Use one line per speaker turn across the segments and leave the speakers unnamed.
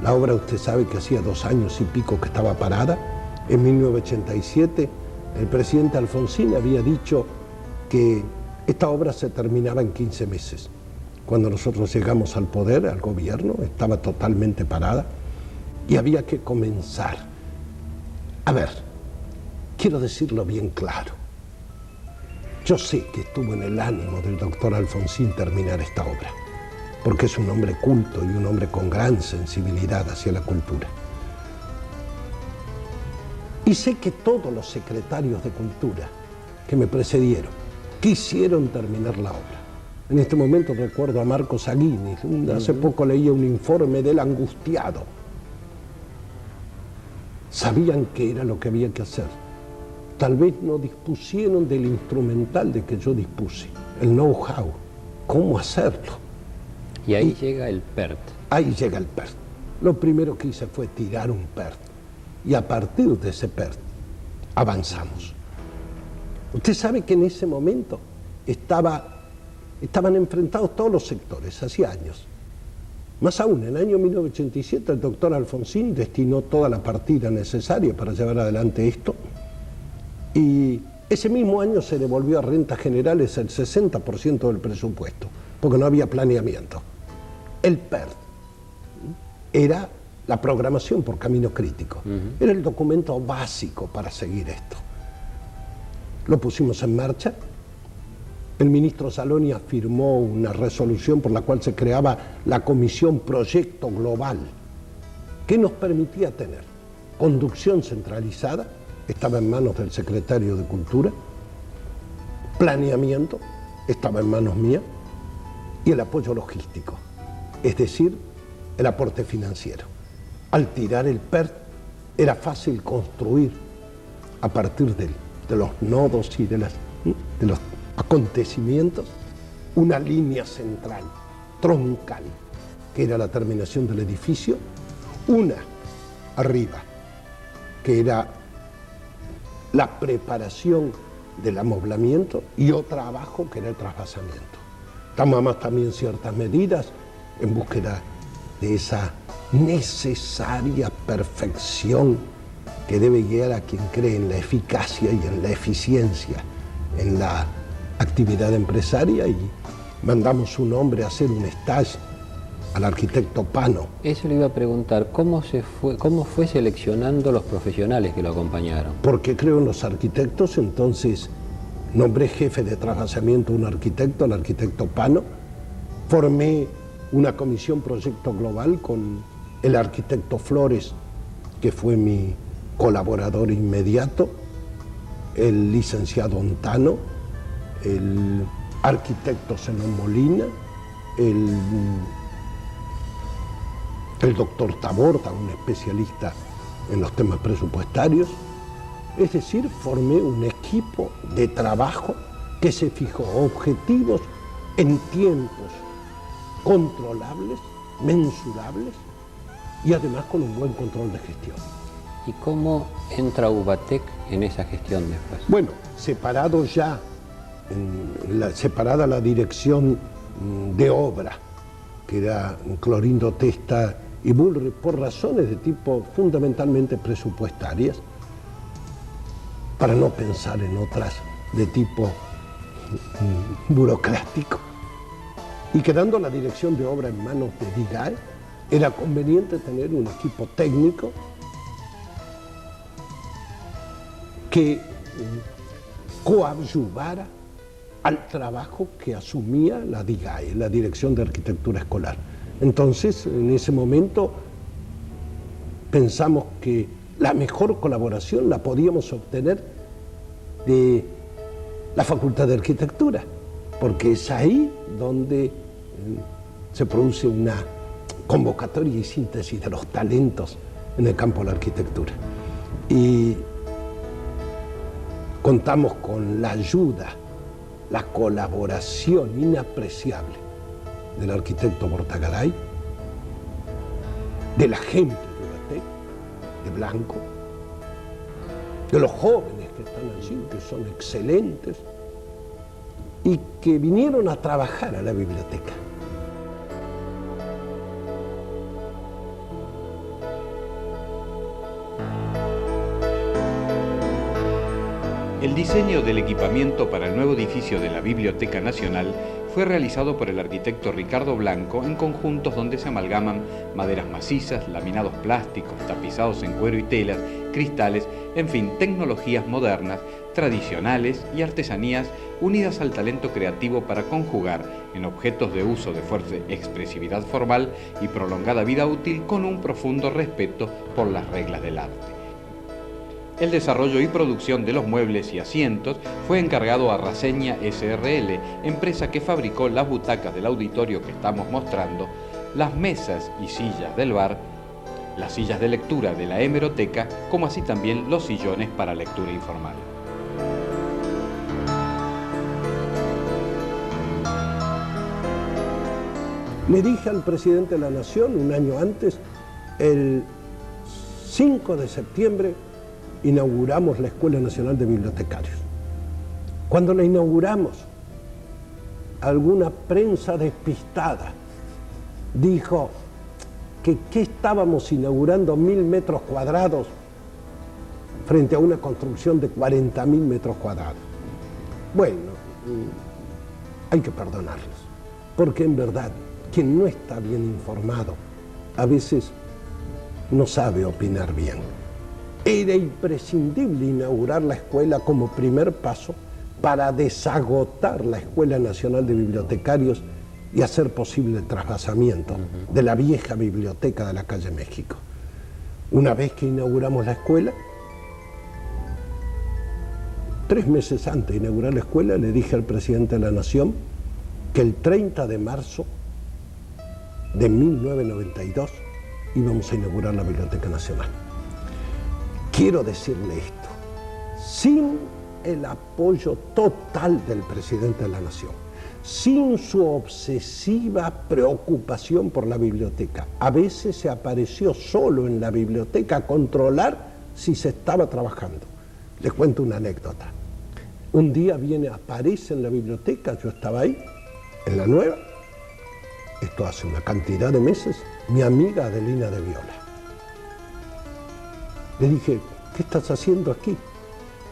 La obra, usted sabe que hacía 2 años y pico que estaba parada. En 1987 el presidente Alfonsín había dicho que esta obra se terminaba en 15 meses. Cuando nosotros llegamos al poder, al gobierno, estaba totalmente parada y había que comenzar. A ver, quiero decirlo bien claro. Yo sé que estuvo en el ánimo del doctor Alfonsín terminar esta obra, porque es un hombre culto y un hombre con gran sensibilidad hacia la cultura. Y sé que todos los secretarios de Cultura que me precedieron quisieron terminar la obra. En este momento recuerdo a Marcos Aguinis, hace poco leía un informe del angustiado. Sabían que era lo que había que hacer. Tal vez no dispusieron del instrumental de que yo dispuse, el know-how, cómo hacerlo.
Y ahí llega el PERT.
Ahí llega el PERT. Lo primero que hice fue tirar un PERT. Y a partir de ese PERT avanzamos. Usted sabe que en ese momento estaban enfrentados todos los sectores, hacía años. Más aún, en el año 1987 el doctor Alfonsín destinó toda la partida necesaria para llevar adelante esto. Y ese mismo año se devolvió a rentas generales el 60% del presupuesto, porque no había planeamiento. El PERT era la programación por camino crítico. Era el documento básico para seguir esto. Lo pusimos en marcha. El ministro Salonia firmó una resolución por la cual se creaba la Comisión Proyecto Global, que nos permitía tener conducción centralizada, estaba en manos del secretario de Cultura, planeamiento, estaba en manos mías, y el apoyo logístico, es decir, el aporte financiero. Al tirar el PERT era fácil construir a partir de los nodos y de los acontecimientos una línea central, troncal, que era la terminación del edificio, una arriba, que era la preparación del amoblamiento, y otra abajo, que era el trasvasamiento. Tomamos también ciertas medidas en búsqueda de esa necesaria perfección que debe guiar a quien cree en la eficacia y en la eficiencia en la actividad empresaria, y mandamos un hombre a hacer un stage al arquitecto Pano.
Eso le iba a preguntar, ¿cómo fue seleccionando los profesionales que lo acompañaron?
Porque creo en los arquitectos, entonces nombré jefe de trasvasamiento a un arquitecto, al arquitecto Pano, formé una comisión Proyecto Global con el arquitecto Flores, que fue mi colaborador inmediato, el licenciado Ontano, el arquitecto Zenón Molina, el doctor Taborda, un especialista en los temas presupuestarios. Es decir, formé un equipo de trabajo que se fijó objetivos en tiempos controlables, mensurables, y además con un buen control de gestión.
¿Y cómo entra Ubatec en esa gestión después?
Bueno, separado ya, separada la dirección de obra, que era Clorindo Testa y Bullrich, por razones de tipo fundamentalmente presupuestarias, para no pensar en otras de tipo burocrático. Y quedando la dirección de obra en manos de DIGAE, era conveniente tener un equipo técnico que coadyuvara al trabajo que asumía la DIGAE, la Dirección de Arquitectura Escolar. Entonces, en ese momento, pensamos que la mejor colaboración la podíamos obtener de la Facultad de Arquitectura, porque es ahí donde se produce una convocatoria y síntesis de los talentos en el campo de la arquitectura. Y contamos con la ayuda, la colaboración inapreciable del arquitecto Bortagaray, de la gente de Ubatec, de Blanco, de los jóvenes que están allí, que son excelentes y que vinieron a trabajar a la biblioteca.
El diseño del equipamiento para el nuevo edificio de la Biblioteca Nacional fue realizado por el arquitecto Ricardo Blanco en conjuntos donde se amalgaman maderas macizas, laminados plásticos, tapizados en cuero y telas, cristales, en fin, tecnologías modernas, tradicionales y artesanías unidas al talento creativo para conjugar en objetos de uso de fuerte expresividad formal y prolongada vida útil con un profundo respeto por las reglas del arte. El desarrollo y producción de los muebles y asientos fue encargado a Raseña S.R.L., empresa que fabricó las butacas del auditorio que estamos mostrando, las mesas y sillas del bar, las sillas de lectura de la hemeroteca, como así también los sillones para lectura informal.
Le dije al presidente de la Nación un año antes, el 5 de septiembre, inauguramos la Escuela Nacional de Bibliotecarios. Cuando la inauguramos, alguna prensa despistada dijo que ¿qué estábamos inaugurando 1.000 metros cuadrados frente a una construcción de 40.000 metros cuadrados? Bueno, hay que perdonarlos, porque en verdad, quien no está bien informado, a veces no sabe opinar bien. Era imprescindible inaugurar la escuela como primer paso para desagotar la Escuela Nacional de Bibliotecarios y hacer posible el trasvasamiento de la vieja biblioteca de la calle México. Una vez que inauguramos la escuela, 3 meses antes de inaugurar la escuela, le dije al presidente de la Nación que el 30 de marzo de 1992 íbamos a inaugurar la Biblioteca Nacional. Quiero decirle esto, sin el apoyo total del presidente de la Nación, sin su obsesiva preocupación por la biblioteca, a veces se apareció solo en la biblioteca a controlar si se estaba trabajando. Les cuento una anécdota. Un día aparece en la biblioteca, yo estaba ahí, en la nueva, esto hace una cantidad de meses, mi amiga Adelina de Viola. Le dije, ¿qué estás haciendo aquí?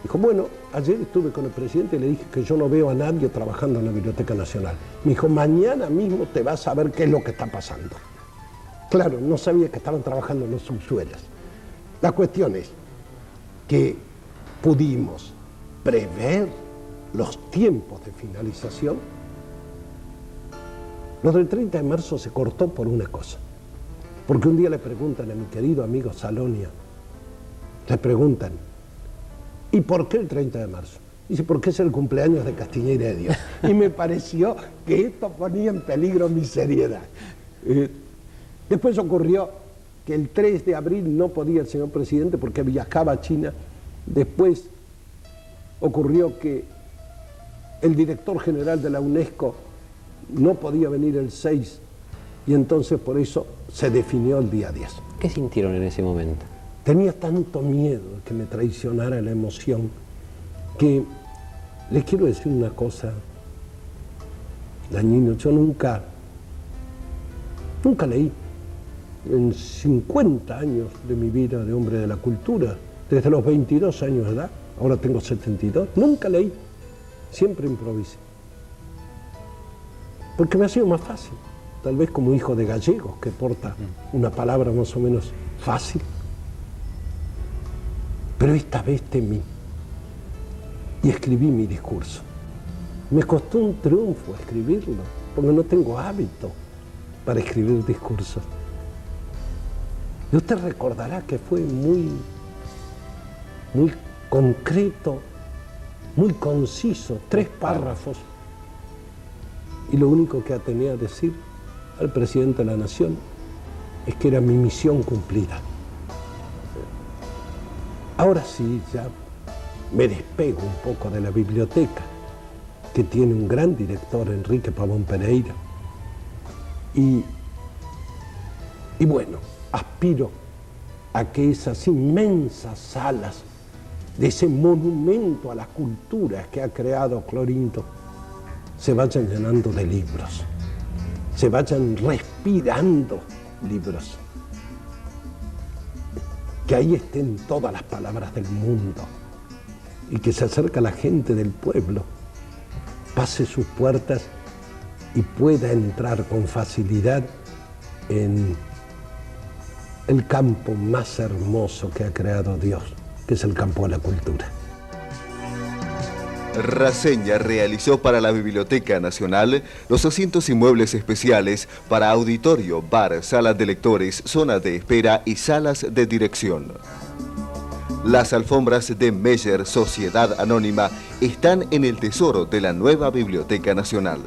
Dijo, bueno, ayer estuve con el presidente y le dije que yo no veo a nadie trabajando en la Biblioteca Nacional. Me dijo, mañana mismo te vas a ver qué es lo que está pasando. Claro, no sabía que estaban trabajando en los subsuelos. La cuestión es que pudimos prever los tiempos de finalización. Lo del 30 de marzo se cortó por una cosa. Porque un día le preguntan a mi querido amigo Salonia, le preguntan, ¿y por qué el 30 de marzo? Dice, porque es el cumpleaños de Castiñeira de Dios. Y me pareció que esto ponía en peligro mi seriedad. Después ocurrió que el 3 de abril no podía el señor presidente porque viajaba a China. Después ocurrió que el director general de la UNESCO no podía venir el 6 y entonces por eso se definió el día 10.
¿Qué sintieron en ese momento?
Tenía tanto miedo de que me traicionara la emoción que les quiero decir una cosa, dañino. Yo nunca leí en 50 años de mi vida de hombre de la cultura, desde los 22 años de edad, ahora tengo 72, nunca leí, siempre improvisé. Porque me ha sido más fácil, tal vez como hijo de gallegos, que porta una palabra más o menos fácil. Pero esta vez temí y escribí mi discurso. Me costó un triunfo escribirlo, porque no tengo hábito para escribir discursos. Y usted recordará que fue muy concreto, muy conciso, 3 párrafos. Y lo único que tenía que decir al presidente de la Nación es que era mi misión cumplida. Ahora sí, ya me despego un poco de la biblioteca, que tiene un gran director, Enrique Pavón Pereira. Y bueno, aspiro a que esas inmensas salas de ese monumento a la cultura que ha creado Clorinto se vayan llenando de libros, se vayan respirando libros. Que ahí estén todas las palabras del mundo y que se acerca a la gente del pueblo, pase sus puertas y pueda entrar con facilidad en el campo más hermoso que ha creado Dios, que es el campo de la cultura.
Raseña realizó para la Biblioteca Nacional los asientos y muebles especiales para auditorio, bar, salas de lectores, zona de espera y salas de dirección. Las alfombras de Meyer Sociedad Anónima están en el tesoro de la nueva Biblioteca Nacional.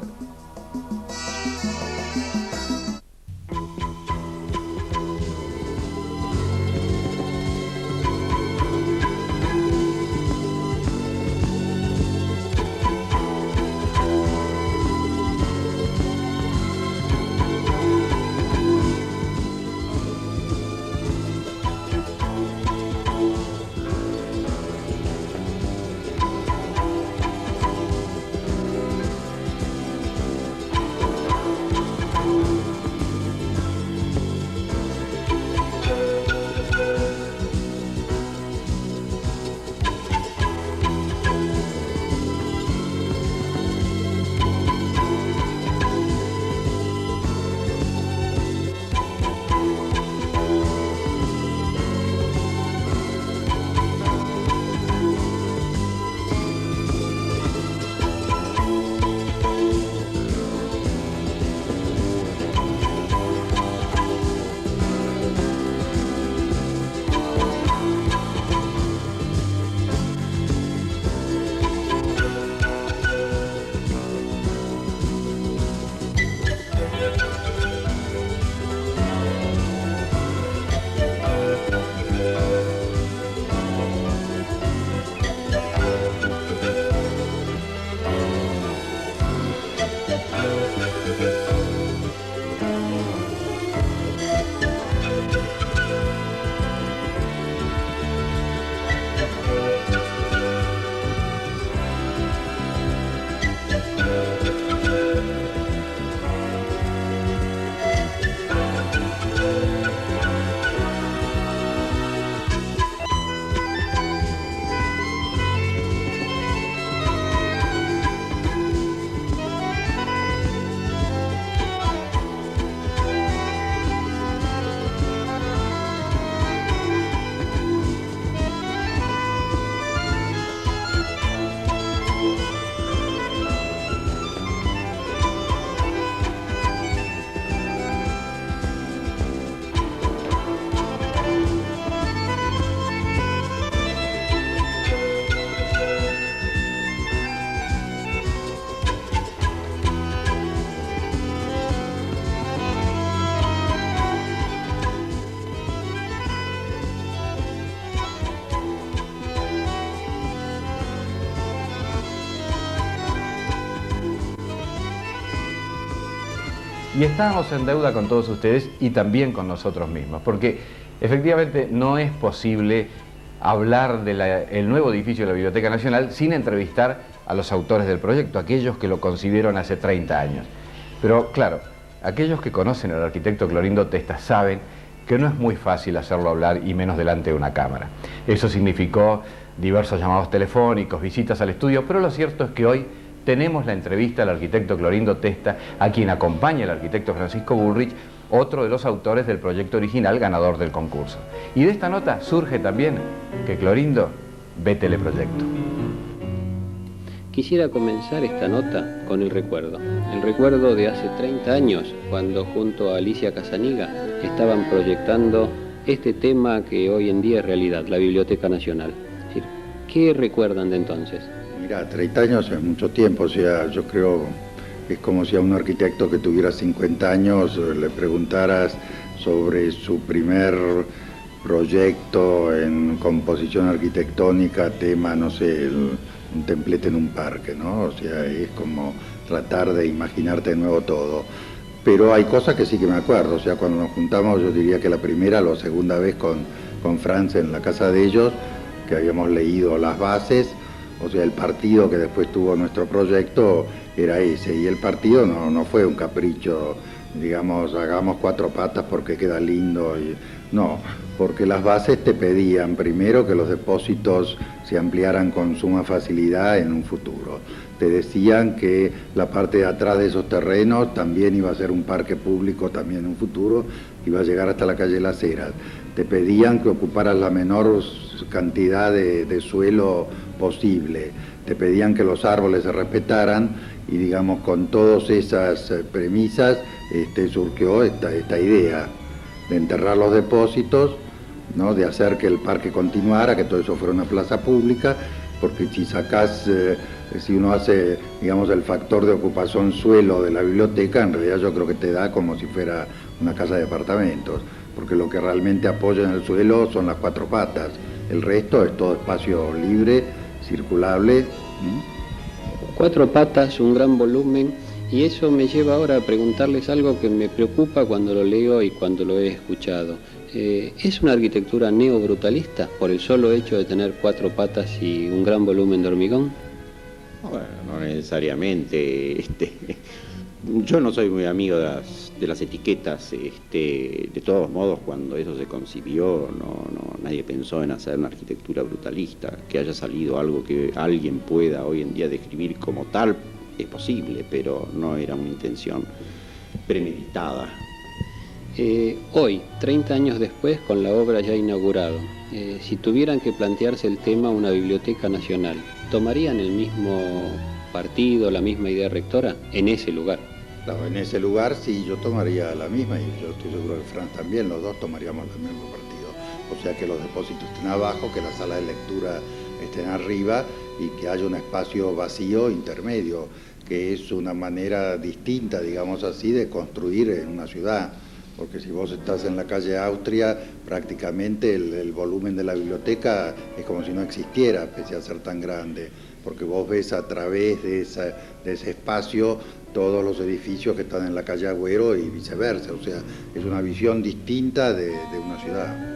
Y estábamos en deuda con todos ustedes y también con nosotros mismos, porque efectivamente no es posible hablar del nuevo edificio de la Biblioteca Nacional sin entrevistar a los autores del proyecto, aquellos que lo concibieron hace 30 años. Pero claro, aquellos que conocen al arquitecto Clorindo Testa saben que no es muy fácil hacerlo hablar y menos delante de una cámara. Eso significó diversos llamados telefónicos, visitas al estudio, pero lo cierto es que hoy tenemos la entrevista al arquitecto Clorindo Testa, a quien acompaña el arquitecto Francisco Bullrich, otro de los autores del proyecto original ganador del concurso. Y de esta nota surge también que Clorindo ve teleproyecto.
Quisiera comenzar esta nota con el recuerdo de hace 30 años, cuando junto a Alicia Casaniga estaban proyectando este tema que hoy en día es realidad, la Biblioteca Nacional. Es decir, ¿qué recuerdan de entonces?
Mira, 30 años es mucho tiempo, o sea, yo creo es como si a un arquitecto que tuviera 50 años le preguntaras sobre su primer proyecto en composición arquitectónica, tema, no sé, un templete en un parque, ¿no? O sea, es como tratar de imaginarte de nuevo todo. Pero hay cosas que sí que me acuerdo, o sea, cuando nos juntamos, yo diría que la primera o la segunda vez con Franz en la casa de ellos, que habíamos leído las bases, o sea, el partido que después tuvo nuestro proyecto era ese, y el partido no fue un capricho, digamos, hagamos 4 patas porque queda lindo, no, porque las bases te pedían primero que los depósitos se ampliaran con suma facilidad en un futuro. Te decían que la parte de atrás de esos terrenos también iba a ser un parque público también en un futuro, iba a llegar hasta la calle Las Heras. Te pedían que ocuparas la menor cantidad de suelo posible. Te pedían que los árboles se respetaran y, digamos, con todas esas premisas surgió esta idea de enterrar los depósitos, ¿no? De hacer que el parque continuara, que todo eso fuera una plaza pública, porque si sacás, si uno hace, digamos, el factor de ocupación suelo de la biblioteca, en realidad yo creo que te da como si fuera una casa de departamentos, porque lo que realmente apoya en el suelo son las 4 patas, el resto es todo espacio libre, circulable.
4 patas, un gran volumen, y eso me lleva ahora a preguntarles algo que me preocupa cuando lo leo y cuando lo he escuchado. ¿Es una arquitectura neobrutalista por el solo hecho de tener 4 patas y un gran volumen de hormigón?
Bueno, no necesariamente. Yo no soy muy amigo de las etiquetas. De todos modos, cuando eso se concibió, nadie pensó en hacer una arquitectura brutalista. Que haya salido algo que alguien pueda hoy en día describir como tal, es posible, pero no era una intención premeditada.
Hoy, 30 años después, con la obra ya inaugurado, si tuvieran que plantearse el tema una biblioteca nacional, ¿tomarían el mismo partido, la misma idea rectora en ese lugar?
Claro, en ese lugar sí, yo tomaría la misma, y yo estoy seguro que Franz también, los dos tomaríamos el mismo partido. O sea, que los depósitos estén abajo, que la sala de lectura estén arriba y que haya un espacio vacío intermedio, que es una manera distinta, digamos así, de construir en una ciudad. Porque si vos estás en la calle Austria, prácticamente el volumen de la biblioteca es como si no existiera, pese a ser tan grande, porque vos ves a través de ese espacio todos los edificios que están en la calle Agüero y viceversa, o sea, es una visión distinta de una ciudad.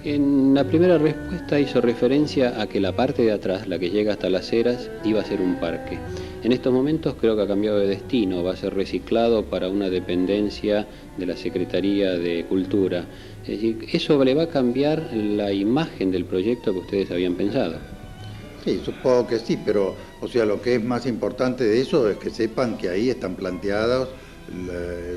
En la primera respuesta hizo referencia a que la parte de atrás, la que llega hasta Las Heras, iba a ser un parque. En estos momentos creo que ha cambiado de destino, va a ser reciclado para una dependencia de la Secretaría de Cultura. Es decir, ¿eso le va a cambiar la imagen del proyecto que ustedes habían pensado?
Sí, supongo que sí, pero o sea, lo que es más importante de eso es que sepan que ahí están planteados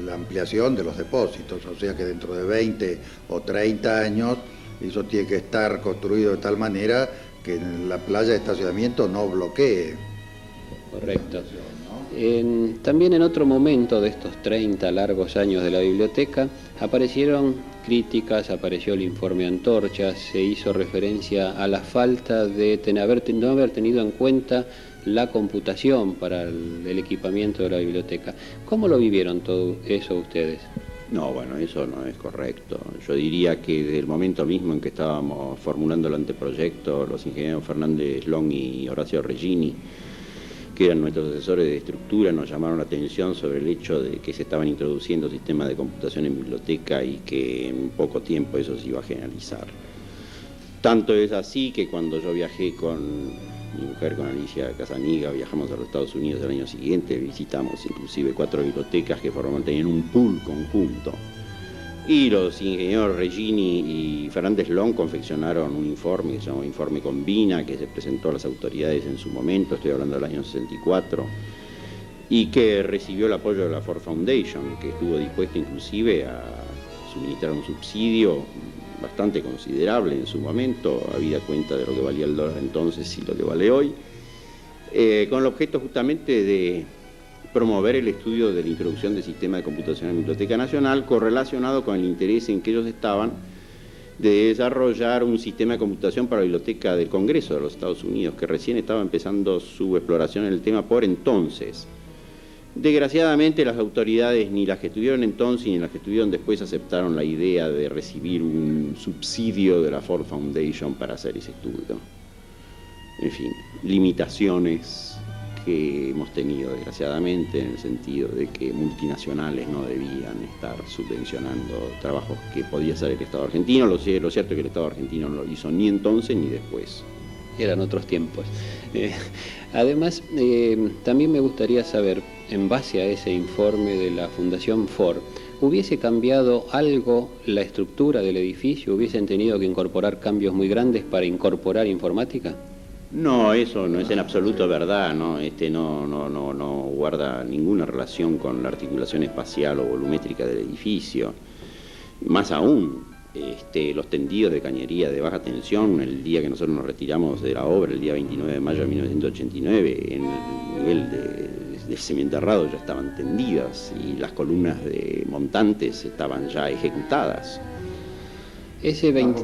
la ampliación de los depósitos, o sea que dentro de 20 o 30 años eso tiene que estar construido de tal manera que la playa de estacionamiento no bloquee.
Correcto. También en otro momento de estos 30 largos años de la biblioteca aparecieron críticas, apareció el informe Antorcha, se hizo referencia a la falta de no haber tenido en cuenta la computación para el equipamiento de la biblioteca. ¿Cómo lo vivieron todo eso ustedes?
No, bueno, eso no es correcto. Yo diría que desde el momento mismo en que estábamos formulando el anteproyecto, los ingenieros Fernández Long y Horacio Regini, que eran nuestros asesores de estructura, nos llamaron la atención sobre el hecho de que se estaban introduciendo sistemas de computación en biblioteca y que en poco tiempo eso se iba a generalizar. Tanto es así que cuando yo viajé con mi mujer, con Alicia Casaniga, viajamos a los Estados Unidos el año siguiente, visitamos inclusive 4 bibliotecas que tenían un pool conjunto. Y los ingenieros Regini y Fernández Long confeccionaron un informe que se llamó Informe Combina, que se presentó a las autoridades en su momento, estoy hablando del año 64, y que recibió el apoyo de la Ford Foundation, que estuvo dispuesto inclusive a suministrar un subsidio bastante considerable en su momento, habida cuenta de lo que valía el dólar entonces y lo que vale hoy, con el objeto justamente de promover el estudio de la introducción del sistema de computación en la Biblioteca Nacional, correlacionado con el interés en que ellos estaban de desarrollar un sistema de computación para la Biblioteca del Congreso de los Estados Unidos, que recién estaba empezando su exploración en el tema por entonces. Desgraciadamente las autoridades, ni las que estuvieron entonces ni las que estuvieron después, aceptaron la idea de recibir un subsidio de la Ford Foundation para hacer ese estudio. En fin, limitaciones que hemos tenido desgraciadamente en el sentido de que multinacionales no debían estar subvencionando trabajos que podía hacer el Estado argentino. Lo cierto es que el Estado argentino no lo hizo ni entonces ni después.
Eran otros tiempos. Además, también me gustaría saber, en base a ese informe de la Fundación Ford, ¿hubiese cambiado algo la estructura del edificio? ¿Hubiesen tenido que incorporar cambios muy grandes para incorporar informática?
No, eso no es en absoluto verdad, ¿no? No guarda ninguna relación con la articulación espacial o volumétrica del edificio. Más aún, los tendidos de cañería de baja tensión, el día que nosotros nos retiramos de la obra, el día 29 de mayo de 1989, en el nivel de semienterrado ya estaban tendidas y las columnas de montantes estaban ya ejecutadas.
Ese 20...